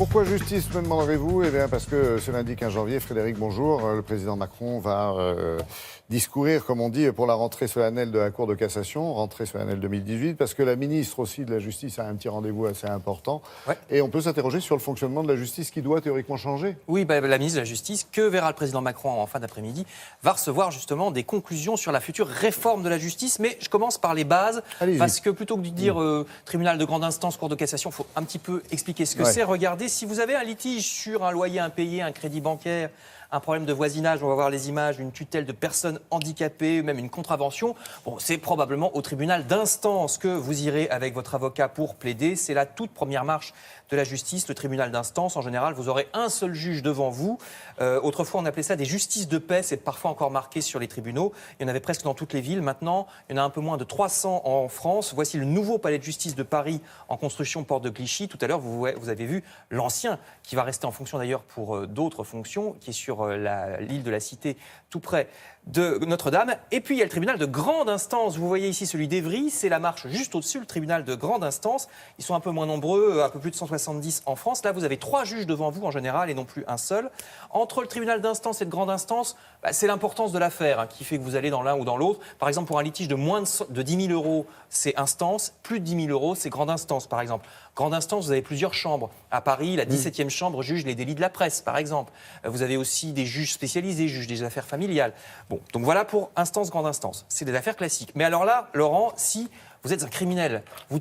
Pourquoi justice, me demanderez-vous? Eh bien, parce que ce lundi 15 janvier, Frédéric, bonjour, le président Macron va discourir, comme on dit, pour la rentrée solennelle de la Cour de cassation, rentrée solennelle 2018, parce que la ministre aussi de la Justice a un petit rendez-vous assez important. Ouais. Et on peut s'interroger sur le fonctionnement de la justice qui doit théoriquement changer. Oui, la ministre de la Justice, que verra le président Macron en fin d'après-midi, va recevoir justement des conclusions sur la future réforme de la justice. Mais je commence par les bases, parce que plutôt que de dire tribunal de grande instance, Cour de cassation, il faut un petit peu expliquer ce que c'est. Regardez, si vous avez un litige sur un loyer impayé, un crédit bancaire, un problème de voisinage, on va voir les images, une tutelle de personnes handicapées, même une contravention, bon, c'est probablement au tribunal d'instance que vous irez avec votre avocat pour plaider. C'est la toute première marche de la justice, le tribunal d'instance. En général, vous aurez un seul juge devant vous. Autrefois, on appelait ça des justices de paix. C'est parfois encore marqué sur les tribunaux. Il y en avait presque dans toutes les villes. Maintenant, il y en a un peu moins de 300 en France. Voici le nouveau palais de justice de Paris en construction porte de Clichy. Tout à l'heure, vous avez vu l'ancien, qui va rester en fonction d'ailleurs pour d'autres fonctions, qui est sur l'île de la Cité, tout près de Notre-Dame. Et puis, il y a le tribunal de grande instance. Vous voyez ici celui d'Évry. C'est la marche juste au-dessus, le tribunal de grande instance. Ils sont un peu moins nombreux, un peu plus de 170 en France. Là, vous avez 3 juges devant vous en général et non plus un seul. Entre le tribunal d'instance et de grande instance, c'est l'importance de l'affaire qui fait que vous allez dans l'un ou dans l'autre. Par exemple, pour un litige de moins de 10 000 euros, c'est instance. Plus de 10 000 euros, c'est grande instance, par exemple. Grande instance, vous avez plusieurs chambres. À Paris, la 17e chambre juge les délits de la presse, par exemple. Vous avez aussi des juges spécialisés, juges des affaires familiales. Bon, donc voilà pour instance, grande instance. C'est des affaires classiques. Mais alors là, Laurent, si vous êtes un criminel, vous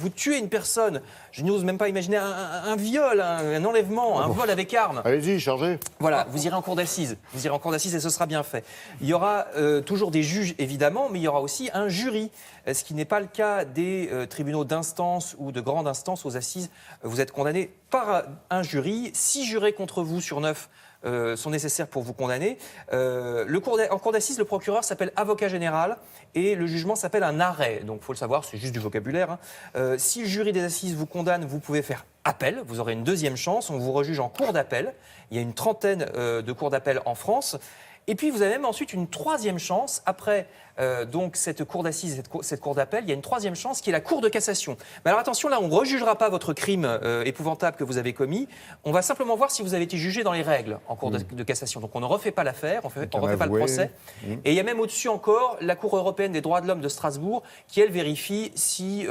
tuez une personne, je n'ose même pas imaginer un viol, un enlèvement, un vol avec arme. Allez-y, chargez. Voilà, vous irez en cour d'assises. Vous irez en cour d'assises et ce sera bien fait. Il y aura toujours des juges, évidemment, mais il y aura aussi un jury, ce qui n'est pas le cas des tribunaux d'instance ou de grande instance aux assises. Vous êtes condamné par un jury. 6 jurés contre vous sur 9 sont nécessaires pour vous condamner. En cour d'assises, le procureur s'appelle avocat général et le jugement s'appelle un arrêt. Donc, il faut le savoir, c'est juste du vocabulaire. Si le jury des assises vous condamne, vous pouvez faire appel. Vous aurez une deuxième chance. On vous rejuge en cour d'appel. Il y a une trentaine de cours d'appel en France. Et puis, vous avez même ensuite une troisième chance. Après donc cette cour d'assises, cette cour d'appel, il y a une troisième chance qui est la cour de cassation. Mais alors attention, là, on ne rejugera pas votre crime épouvantable que vous avez commis. On va simplement voir si vous avez été jugé dans les règles en cour de cassation. Donc, on ne refait pas l'affaire, on ne refait pas le procès. Et il y a même au-dessus encore la Cour européenne des droits de l'homme de Strasbourg qui, elle, vérifie si,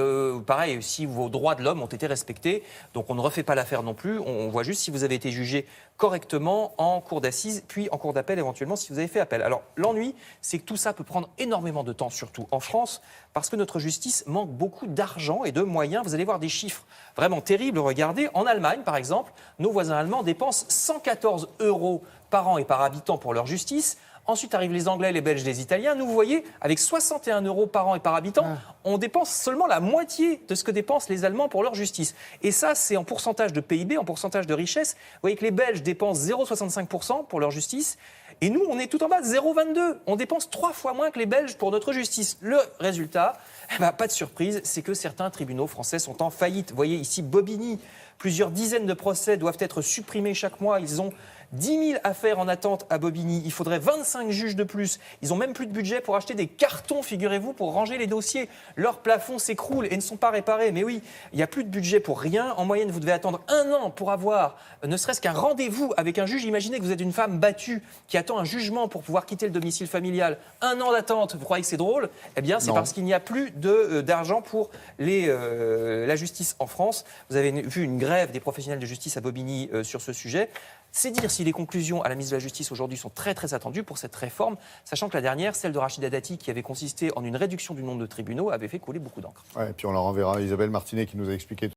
si vos droits de l'homme ont été respectés. Donc, on ne refait pas l'affaire non plus. On voit juste si vous avez été jugé correctement en cour d'assises, puis en cour d'appel éventuellement si vous avez fait appel. Alors, l'ennui, c'est que tout ça peut prendre énormément de temps, surtout en France, parce que notre justice manque beaucoup d'argent et de moyens. Vous allez voir des chiffres vraiment terribles. Regardez, en Allemagne, par exemple, nos voisins allemands dépensent 114 € par an et par habitant pour leur justice. Ensuite arrivent les Anglais, les Belges, les Italiens. Nous, vous voyez, avec 61 € par an et par habitant, on dépense seulement la moitié de ce que dépensent les Allemands pour leur justice. Et ça, c'est en pourcentage de PIB, en pourcentage de richesse. Vous voyez que les Belges dépensent 0,65% pour leur justice. Et nous, on est tout en bas, 0,22. On dépense 3 fois moins que les Belges pour notre justice. Le résultat, pas de surprise, c'est que certains tribunaux français sont en faillite. Vous voyez ici Bobigny. Plusieurs dizaines de procès doivent être supprimés chaque mois. Ils ont 10 000 affaires en attente à Bobigny. Il faudrait 25 juges de plus. Ils n'ont même plus de budget pour acheter des cartons, figurez-vous, pour ranger les dossiers. Leurs plafonds s'écroulent et ne sont pas réparés. Mais oui, il n'y a plus de budget pour rien. En moyenne, vous devez attendre 1 an pour avoir ne serait-ce qu'un rendez-vous avec un juge. Imaginez que vous êtes une femme battue qui attend un jugement pour pouvoir quitter le domicile familial. 1 an d'attente, vous croyez que c'est drôle? Eh bien, c'est parce qu'il n'y a plus d'argent pour la justice en France. Vous avez vu une grève des professionnels de justice à Bobigny sur ce sujet. C'est dire si les conclusions à la ministre de la Justice aujourd'hui sont très très attendues pour cette réforme, sachant que la dernière, celle de Rachida Dati, qui avait consisté en une réduction du nombre de tribunaux, avait fait couler beaucoup d'encre. Ouais, et puis on leur enverra Isabelle Martinet qui nous a expliqué